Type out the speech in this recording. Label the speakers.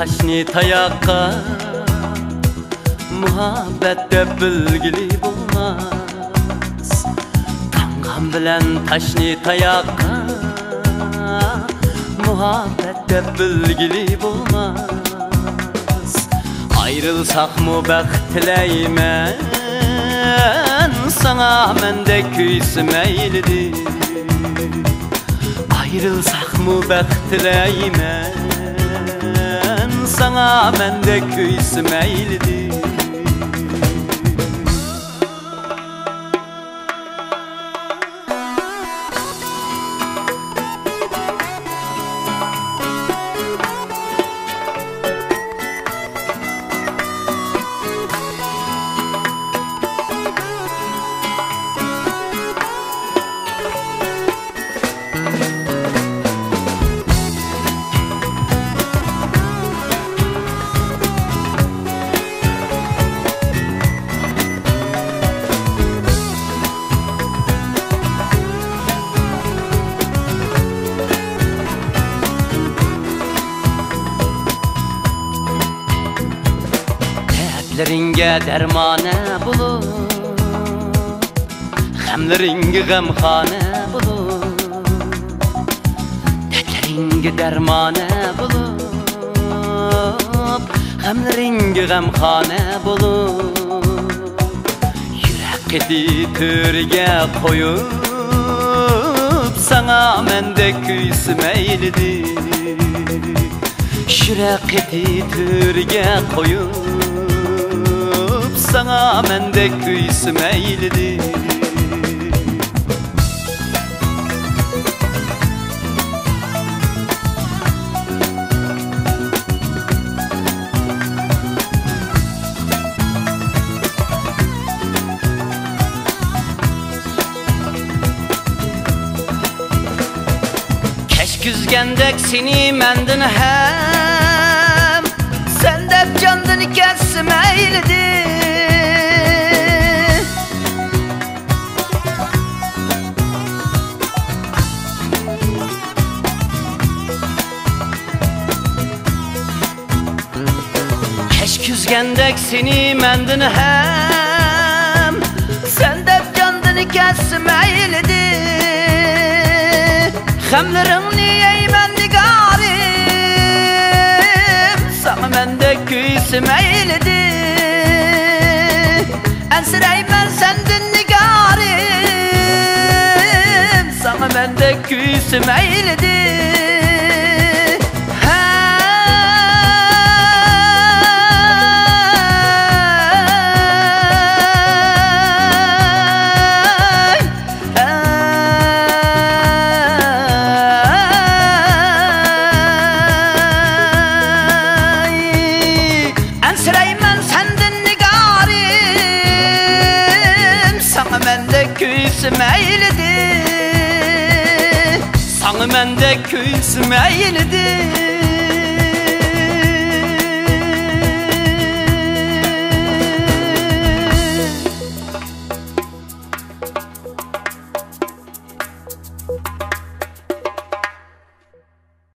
Speaker 1: taşni tayakka muhabbet de bilgili bulmaz. Tangan bilen taşni tayakka muhabbet de bilgili bulmaz. Ayrılsak mı bəxt tileymen, sana mende küysü meylidir. Ayrılsak mı bəxt tileymen, sana mende küysü meylidir. Dertleringge dermane bulup, gamleringge gamkhane bulup. Dertleringge dermane bulup, gamleringge gamkhane bulup. Yürek keti törge koyup, sana mende küysü meylidir. Yürek keti törge koyup, sana mende küysü meylidir. Keşküzgendek seni mendin hem, sen de candını kessi meylidir. Keşküzgendek seni mendin hem, sen de candını kessi meylidir. Hemlerini yeymen nigarim, sana mende küysü meylidir. Ensireymen sendin nigarim, sana mende küysü meylidir. Küysü meylidir, sana mende küysü meylidir.